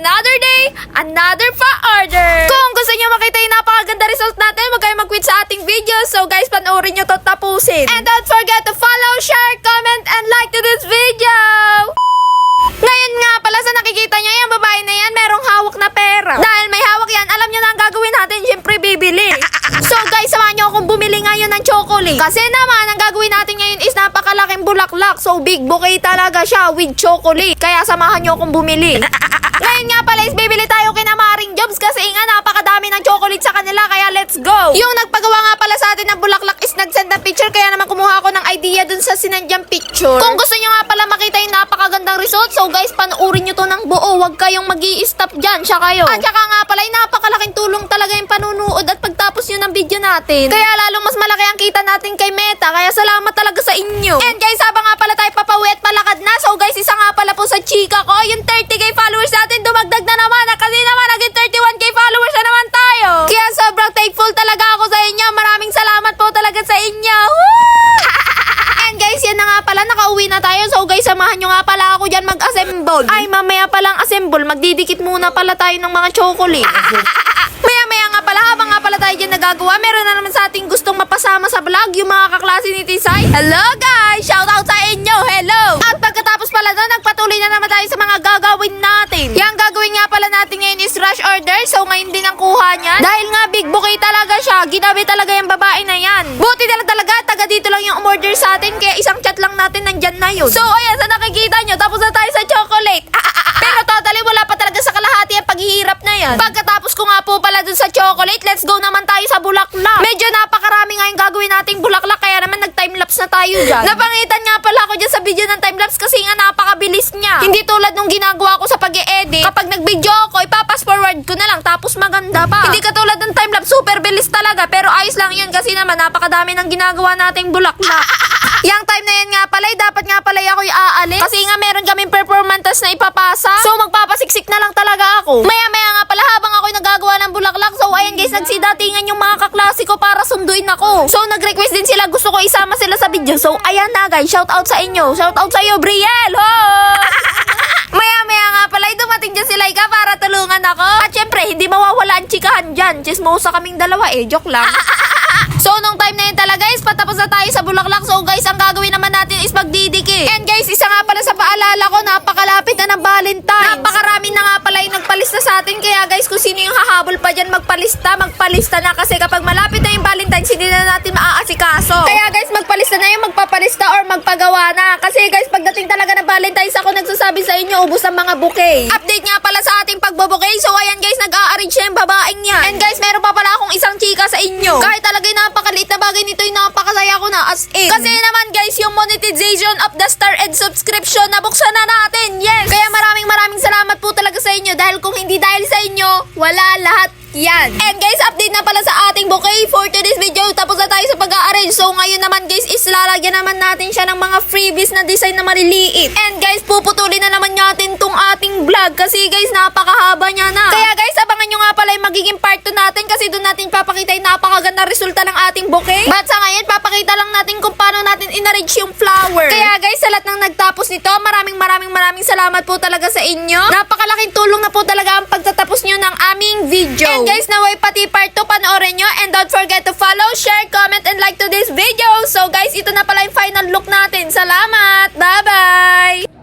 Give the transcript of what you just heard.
Another day, another pa-order. Kung gusto nyo makita yung napakaganda result natin, huwag kayong mag-quit sa ating video. So guys, panoorin nyo to tapusin. And don't forget to follow, share, comment, and like to this video. Ngayon nga pala sa nakikita nyo, yung babae na yan, merong hawak na pera. Dahil may hawak yan, alam nyo na ang gagawin natin, syempre bibili. So guys, samahan nyo akong bumili ngayon ng chocolate. Kasi naman, ang gagawin natin ngayon is napakalaking bulaklak. So big bouquet talaga siya with chocolate. Kaya samahan nyo akong bumili. Ngayon nga pala is bibili tayo kina Maring Jobs kasi nga napakadami ng chocolate sa kanila. Kaya let's go. Yung nagpagawa nga pala sa atin ng bulaklak is nag-send ng picture. Kaya naman kumuha ako ng idea dun sa sinendyang picture. Kung gusto nyo nga pala makita yung napakagandang result, so guys, panoorin nyo to ng buo. Huwag kayong mag-i-stop dyan. Siya kayo. At saka nga pala, napakalaking tulong talaga yung panunood at pagtapos nyo ng video natin. Kaya lalong mas malaki ang kita natin kay Meta. Kaya salamat talaga sa inyo. And guys, habang nga pala tayo papawi at palakad na, so guys, isa nga pala po sa chika ko, yung 30k followers natin dumagdag na naman. Kasi naman, naging 31k followers na naman tayo. Kaya sobrang thankful talaga ako sa inyo. Maraming salamat po talaga sa inyo. And guys, yan na nga pala, nakauwi na tayo. So guys, samahan nyo nga pala ako dyan mag-assemble. Ay, mamaya palang assemble, magdidikit muna pala tayo ng mga chocolate. Maya-maya nga pala, habang nga pala tayo dyan nagagawa, meron na naman sa ating gustong mapasama sa vlog, yung mga kaklase ni Tisay. Hello guys! Shout out sa inyo! Hello! At pagkatapos pala doon, nagpatuloy na naman tayo sa mga gagawin natin. Yung gagawin nga pala natin ngayon is rush order. So ngayon din ang kuha niyan. Dahil nga big bouquet talaga siya, ginabi talaga yung babae na yan. Buti na lang talaga, taga dito lang yung umorder sa atin, kaya isang chat lang natin nandyan na yun. So ayan, sa nakikita nyo, tapos na tayo sa chocolate. Pero totally wala pa talaga sa kalahati ang paghihirap na yan. Pagkatapos ko nga po pala dun sa chocolate, let's go naman tayo sa bulaklak. Medyo napakarami nga yung gagawin nating bulaklak, kaya naman nag-timelapse na tayo dyan. Napangitan nga pala ako dyan sa video ng timelapse kasi nga napakabilis niya. Hindi tulad nung ginagawa ko sa pag-e-edit. Kapag nag-video ako, ipapass forward ko na lang tapos maganda pa. Hindi katulad ng timelapse, super bilis talaga. Pero ayos lang yun kasi naman napakadami ng ginagawa nating bulaklak. Yang time na yan nga pala, dapat nga pala ako aalis. Kasi nga meron kaming performance na ipapasa. So magpapasiksik na lang talaga ako. Maya-maya nga pala habang ako'y nagagawa ng bulaklak. So ayan guys, nagsidatingan yung mga kaklase ko para sunduin ako. So nag-request din sila, gusto ko isama sila sa video. So ayan na guys, shout out sa inyo. Shout out sa iyo, Brielle! Ho! Maya-maya nga pala, dumating dyan si Laika para tulungan ako. At syempre, hindi mawawala ang chikahan dyan. Chismosa kaming dalawa joke lang. So, nung time na yun talaga guys, patapos na tayo sa bulaklak. So guys, ang gagawin naman natin is magdidikit. And guys, isa nga pala sa paalala ko, napakalapit na ng Valentine's. Napakarami na nga pala yung nagpalista sa atin. Kaya guys, kung sino yung hahabol pa dyan magpalista na. Kasi kapag malapit na yung Valentine's, hindi na natin maaasikaso. Kaya guys, magpalista na yung magpapalista or magpagawa na. Kasi guys, pagdating talaga ng Valentine's, ako nagsasabi sa inyo, ubos ang mga bouquet. Update nga pala sa ating pagbubouquet. So ayan guys, nag-a-arrange na yung babaeng yan. And guys, meron pa pala akong isang chika sa inyo. Kahit talaga napakaliit na bagay nito, yung napakasaya ko na as in. Kasi naman guys, yung monetization of the star and subscription, nabuksan na natin. Yes! Kaya maraming salamat po talaga sa inyo. Dahil kung hindi dahil sa inyo, wala lahat yan. And guys, update na pala sa ating bouquet for today's video. Tapos na tayo sa pag-a-arrange. So ngayon naman guys, is lalagyan naman natin siya ng mga freebies na design na maliliit. And guys, puputulin na naman natin tong ating vlog. Kasi guys, napakahaba niya na. Kaya guys, abangan nyo nga pala yung magiging part 2 natin. Kasi doon natin papakita yung napakaganda resulta ng ating bouquet. But sa ngayon, papakita lang natin kung paano natin in-arrange yung flower. Kaya guys, sa lahat ng nagtapos nito, maraming salamat po talaga sa inyo. Napakalaking tulong na po talaga ang pagtatapos nyo ng aming video. And guys, naway pati part 2 panoorin nyo. And don't forget to follow, share, comment, and like to this video. So guys, ito na pala yung final look natin. Salamat! Bye-bye!